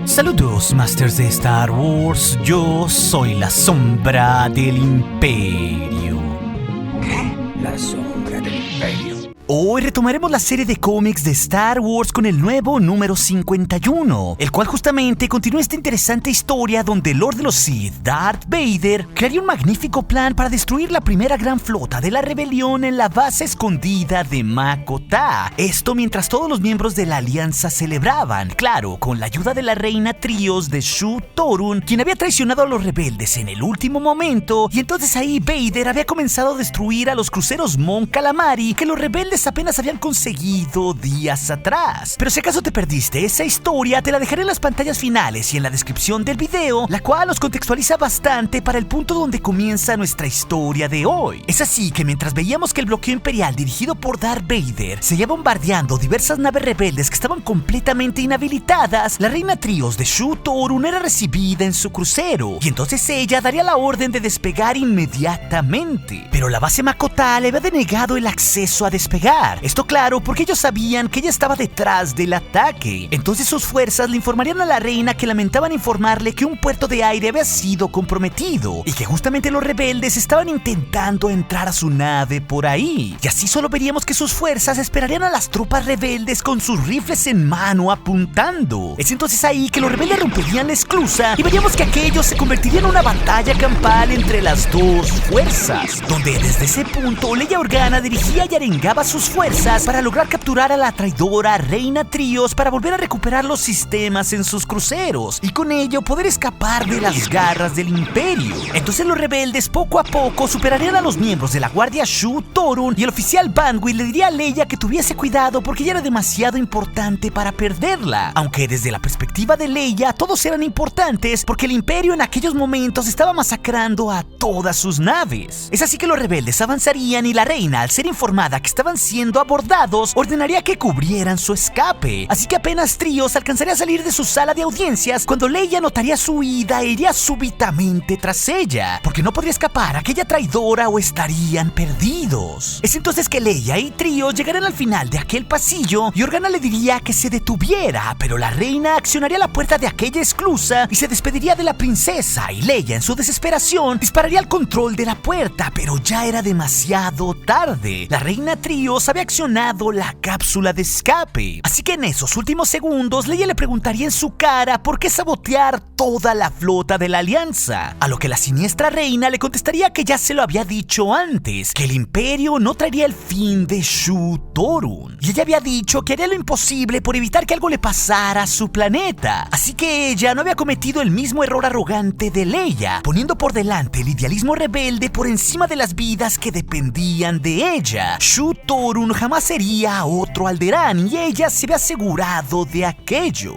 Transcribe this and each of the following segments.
Saludos, Masters de Star Wars. Yo soy la sombra del Imperio. ¿Qué? La sombra del Imperio. Hoy retomaremos la serie de cómics de Star Wars con el nuevo número 51, el cual justamente continúa esta interesante historia donde el Lord de los Sith, Darth Vader, crearía un magnífico plan para destruir la primera gran flota de la rebelión en la base escondida de Makotah. Esto mientras todos los miembros de la alianza celebraban, claro, con la ayuda de la reina Trios de Shu-Torun, quien había traicionado a los rebeldes en el último momento, y entonces ahí Vader había comenzado a destruir a los cruceros Mon Calamari que los rebeldes apenas habían conseguido días atrás. Pero si acaso te perdiste esa historia, te la dejaré en las pantallas finales y en la descripción del video, la cual nos contextualiza bastante para el punto donde comienza nuestra historia de hoy. Es así que mientras veíamos que el bloqueo imperial dirigido por Darth Vader seguía bombardeando diversas naves rebeldes que estaban completamente inhabilitadas, la reina Trios de Shu-Torun era recibida en su crucero, y entonces ella daría la orden de despegar inmediatamente. Pero la base Makotah le había denegado el acceso a despegar. Esto claro, porque ellos sabían que ella estaba detrás del ataque. Entonces sus fuerzas le informarían a la reina que lamentaban informarle que un puerto de aire había sido comprometido y que justamente los rebeldes estaban intentando entrar a su nave por ahí. Y así solo veríamos que sus fuerzas esperarían a las tropas rebeldes con sus rifles en mano apuntando. Es entonces ahí que los rebeldes romperían la esclusa y veríamos que aquello se convertiría en una batalla campal entre las dos fuerzas, donde desde ese punto Leia Organa dirigía y arengaba sus fuerzas para lograr capturar a la traidora reina Trios para volver a recuperar los sistemas en sus cruceros y con ello poder escapar de las garras del imperio. Entonces los rebeldes poco a poco superarían a los miembros de la guardia Shu-Torun y el oficial Banwell le diría a Leia que tuviese cuidado porque ya era demasiado importante para perderla, aunque desde la perspectiva de Leia todos eran importantes porque el imperio en aquellos momentos estaba masacrando a todas sus naves. Es así que los rebeldes avanzarían y la reina, al ser informada que estaban siendo abordados, ordenaría que cubrieran su escape. Así que apenas Trios alcanzaría a salir de su sala de audiencias cuando Leia notaría su huida e iría súbitamente tras ella, porque no podría escapar a aquella traidora o estarían perdidos. Es entonces que Leia y Trios llegarían al final de aquel pasillo y Organa le diría que se detuviera, pero la reina accionaría la puerta de aquella esclusa y se despediría de la princesa, y Leia en su desesperación dispararía al control de la puerta, pero ya era demasiado tarde. La reina Trios había accionado la cápsula de escape. Así que en esos últimos segundos, Leia le preguntaría en su cara por qué sabotear toda la flota de la alianza. A lo que la siniestra reina le contestaría que ya se lo había dicho antes, que el imperio no traería el fin de Shu-Torun. Y ella había dicho que haría lo imposible por evitar que algo le pasara a su planeta. Así que ella no había cometido el mismo error arrogante de Leia, poniendo por delante el idealismo rebelde por encima de las vidas que dependían de ella. Shu-Torun jamás sería otro Alderaan y ella se había asegurado de aquello.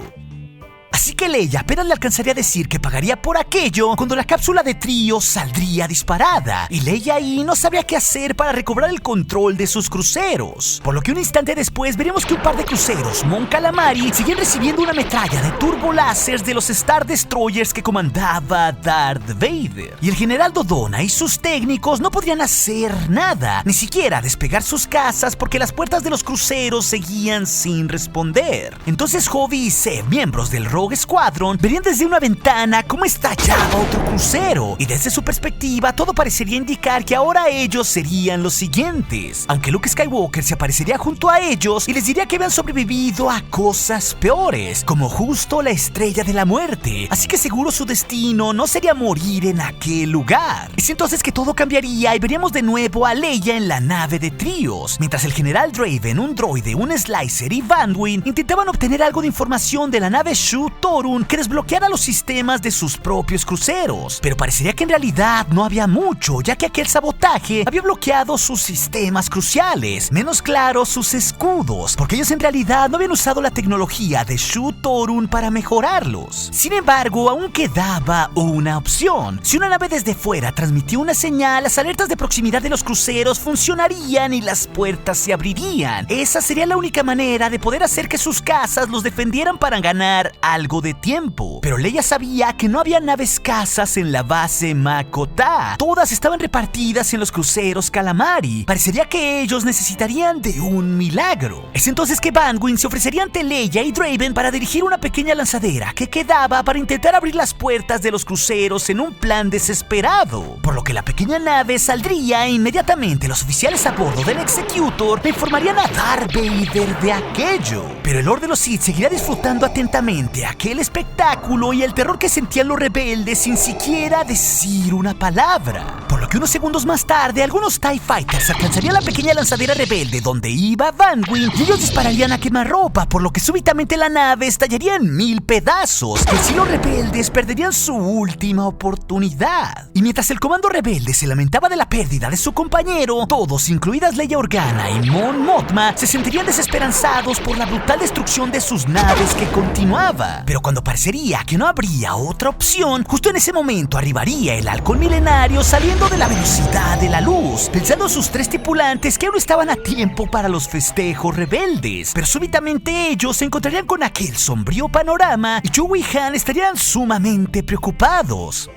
Así que Leia apenas le alcanzaría a decir que pagaría por aquello cuando la cápsula de Trios saldría disparada, y Leia ahí no sabría qué hacer para recobrar el control de sus cruceros. Por lo que un instante después veremos que un par de cruceros Mon Calamari siguen recibiendo una metralla de turboláseres de los Star Destroyers que comandaba Darth Vader. Y el general Dodonna y sus técnicos no podrían hacer nada, ni siquiera despegar sus casas porque las puertas de los cruceros seguían sin responder. Entonces Hobi y Zeb, miembros del Rogue Squadron, verían desde una ventana cómo estallaba otro crucero, y desde su perspectiva todo parecería indicar que ahora ellos serían los siguientes, aunque Luke Skywalker se aparecería junto a ellos y les diría que habían sobrevivido a cosas peores, como justo la Estrella de la Muerte, así que seguro su destino no sería morir en aquel lugar. Es entonces que todo cambiaría y veríamos de nuevo a Leia en la nave de Trios, mientras el general Draven, un droide, un Slicer y Vanwin intentaban obtener algo de información de la nave Shu-Torun que desbloqueara los sistemas de sus propios cruceros, pero parecería que en realidad no había mucho, ya que aquel sabotaje había bloqueado sus sistemas cruciales, menos claro sus escudos, porque ellos en realidad no habían usado la tecnología de Shu-Torun para mejorarlos. Sin embargo, aún quedaba una opción. Si una nave desde fuera transmitía una señal, las alertas de proximidad de los cruceros funcionarían y las puertas se abrirían. Esa sería la única manera de poder hacer que sus casas los defendieran para ganar a algo de tiempo. Pero Leia sabía que no había naves escasas en la base Makota. Todas estaban repartidas en los cruceros Calamari. Parecería que ellos necesitarían de un milagro. Es entonces que Vanwin se ofrecería ante Leia y Draven para dirigir una pequeña lanzadera que quedaba para intentar abrir las puertas de los cruceros en un plan desesperado. Por lo que la pequeña nave saldría e inmediatamente los oficiales a bordo del Executor le informarían a Darth Vader de aquello. Pero el Lord de los Sith seguirá disfrutando atentamente aquel espectáculo y el terror que sentían los rebeldes sin siquiera decir una palabra. Por lo que unos segundos más tarde, algunos TIE Fighters alcanzarían la pequeña lanzadera rebelde donde iba Vanwin y ellos dispararían a quemarropa, por lo que súbitamente la nave estallaría en 1000 pedazos. Y así los rebeldes perderían su última oportunidad. Y mientras el comando rebelde se lamentaba de la pérdida de su compañero, todos, incluidas Leia Organa y Mon Mothma, se sentirían desesperanzados por la brutal destrucción de sus naves que continuaba. Pero cuando parecería que no habría otra opción, justo en ese momento arribaría el halcón milenario saliendo de la velocidad de la luz, pensando sus 3 tripulantes que aún estaban a tiempo para los festejos rebeldes. Pero súbitamente ellos se encontrarían con aquel sombrío panorama y Chewie y Han estarían sumamente preocupados.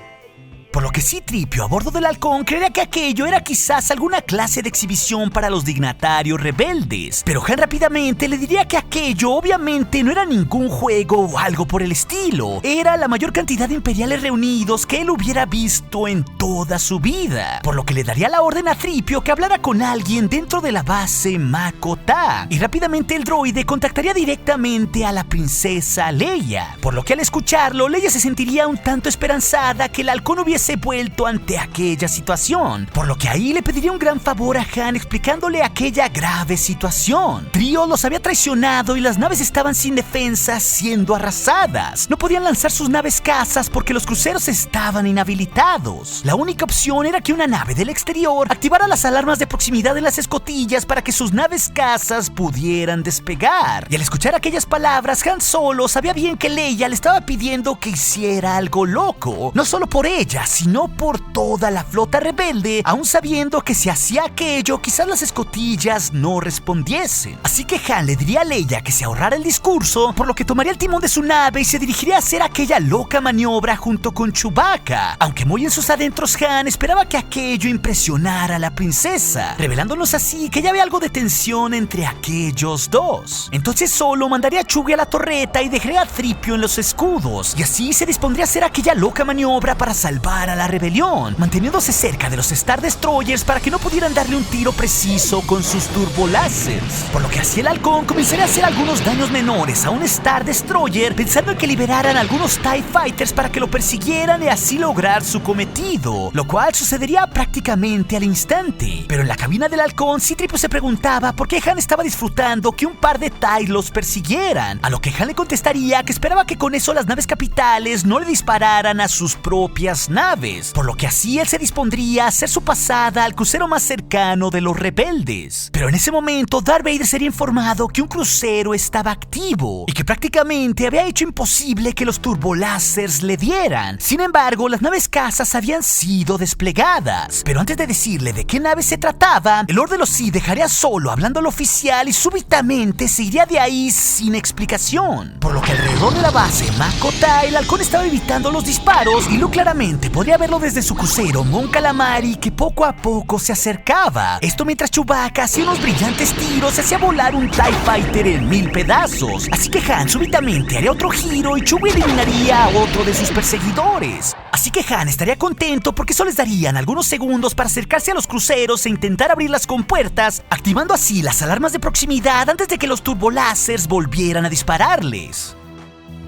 Por lo que C-3PO a bordo del halcón creería que aquello era quizás alguna clase de exhibición para los dignatarios rebeldes. Pero Han rápidamente le diría que aquello obviamente no era ningún juego o algo por el estilo. Era la mayor cantidad de imperiales reunidos que él hubiera visto en toda su vida. Por lo que le daría la orden a 3PO que hablara con alguien dentro de la base Makota. Y rápidamente el droide contactaría directamente a la princesa Leia. Por lo que al escucharlo, Leia se sentiría un tanto esperanzada que el halcón hubiese vuelto ante aquella situación, por lo que ahí le pediría un gran favor a Han explicándole aquella grave situación. Trio los había traicionado y las naves estaban sin defensas, siendo arrasadas. No podían lanzar sus naves cazas porque los cruceros estaban inhabilitados. La única opción era que una nave del exterior activara las alarmas de proximidad en las escotillas para que sus naves cazas pudieran despegar. Y al escuchar aquellas palabras, Han Solo sabía bien que Leia le estaba pidiendo que hiciera algo loco, no solo por ella, sino por toda la flota rebelde, aún sabiendo que si hacía aquello, quizás las escotillas no respondiesen. Así que Han le diría a Leia que se ahorrara el discurso, por lo que tomaría el timón de su nave y se dirigiría a hacer aquella loca maniobra junto con Chewbacca. Aunque muy en sus adentros, Han esperaba que aquello impresionara a la princesa, revelándonos así que ya había algo de tensión entre aquellos dos. Entonces solo mandaría a Chewie a la torreta y dejaría a 3PO en los escudos, y así se dispondría a hacer aquella loca maniobra para salvar a la rebelión, manteniéndose cerca de los Star Destroyers para que no pudieran darle un tiro preciso con sus turboláseres. Por lo que así el halcón comenzaría a hacer algunos daños menores a un Star Destroyer, pensando en que liberaran algunos TIE Fighters para que lo persiguieran y así lograr su cometido, lo cual sucedería prácticamente al instante. Pero en la cabina del halcón, C-3PO se preguntaba por qué Han estaba disfrutando que un par de TIE los persiguieran, a lo que Han le contestaría que esperaba que con eso las naves capitales no le dispararan a sus propias naves, por lo que así él se dispondría a hacer su pasada al crucero más cercano de los rebeldes. Pero en ese momento Darth Vader sería informado que un crucero estaba activo y que prácticamente había hecho imposible que los turbolásers le dieran. Sin embargo, las naves cazas habían sido desplegadas. Pero antes de decirle de qué nave se trataba, el Lord de los Sith dejaría solo hablando al oficial y súbitamente se iría de ahí sin explicación. Por lo que alrededor de la base Makota, el halcón estaba evitando los disparos y Luke claramente podría verlo desde su crucero Mon Calamari, que poco a poco se acercaba. Esto mientras Chewbacca hacía unos brillantes tiros y hacía volar un TIE Fighter en 1000 pedazos. Así que Han súbitamente haría otro giro y Chewie eliminaría a otro de sus perseguidores. Así que Han estaría contento porque eso les darían algunos segundos para acercarse a los cruceros e intentar abrir las compuertas, activando así las alarmas de proximidad antes de que los turbolásers volvieran a dispararles.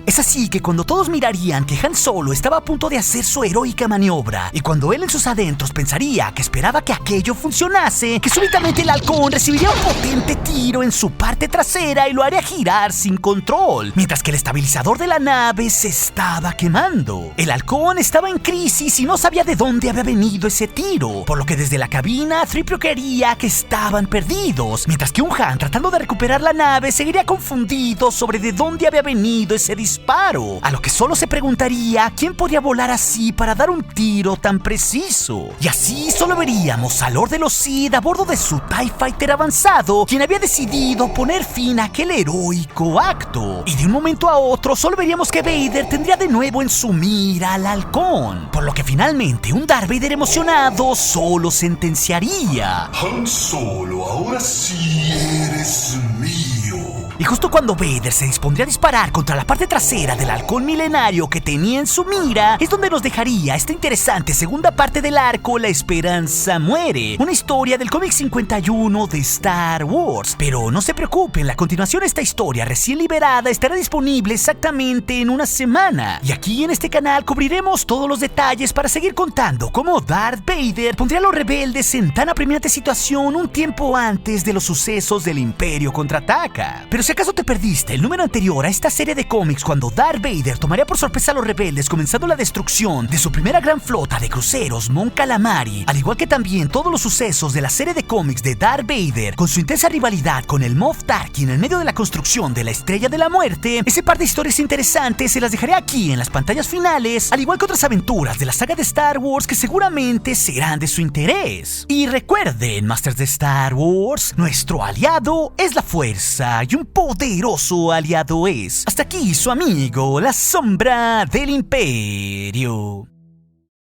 Es así que cuando todos mirarían que Han Solo estaba a punto de hacer su heroica maniobra, y cuando él en sus adentros pensaría que esperaba que aquello funcionase, que súbitamente el halcón recibiría un potente tiro en su parte trasera y lo haría girar sin control, mientras que el estabilizador de la nave se estaba quemando. El halcón estaba en crisis y no sabía de dónde había venido ese tiro, por lo que desde la cabina 3PO creería que estaban perdidos, mientras que un Han tratando de recuperar la nave seguiría confundido sobre de dónde había venido ese disparo. disparo, a lo que solo se preguntaría quién podría volar así para dar un tiro tan preciso. Y así solo veríamos al Lord de los Sith a bordo de su TIE Fighter avanzado, quien había decidido poner fin a aquel heroico acto. Y de un momento a otro solo veríamos que Vader tendría de nuevo en su mira al halcón, por lo que finalmente un Darth Vader emocionado solo sentenciaría: Han Solo, ahora sí eres mío. Y justo cuando Vader se dispondría a disparar contra la parte trasera del halcón milenario que tenía en su mira, es donde nos dejaría esta interesante segunda parte del arco La Esperanza Muere, una historia del cómic 51 de Star Wars. Pero no se preocupen, la continuación de esta historia recién liberada estará disponible exactamente en una semana. Y aquí en este canal cubriremos todos los detalles para seguir contando cómo Darth Vader pondría a los rebeldes en tan apremiante situación un tiempo antes de los sucesos del Imperio Contraataca. Pero si acaso te perdiste el número anterior a esta serie de cómics cuando Darth Vader tomaría por sorpresa a los rebeldes comenzando la destrucción de su primera gran flota de cruceros Mon Calamari, al igual que también todos los sucesos de la serie de cómics de Darth Vader con su intensa rivalidad con el Moff Tarkin en medio de la construcción de la Estrella de la Muerte, ese par de historias interesantes se las dejaré aquí en las pantallas finales, al igual que otras aventuras de la saga de Star Wars que seguramente serán de su interés. Y recuerden, Masters de Star Wars, nuestro aliado es la fuerza y un poderoso aliado es. Hasta aquí su amigo, la Sombra del Imperio.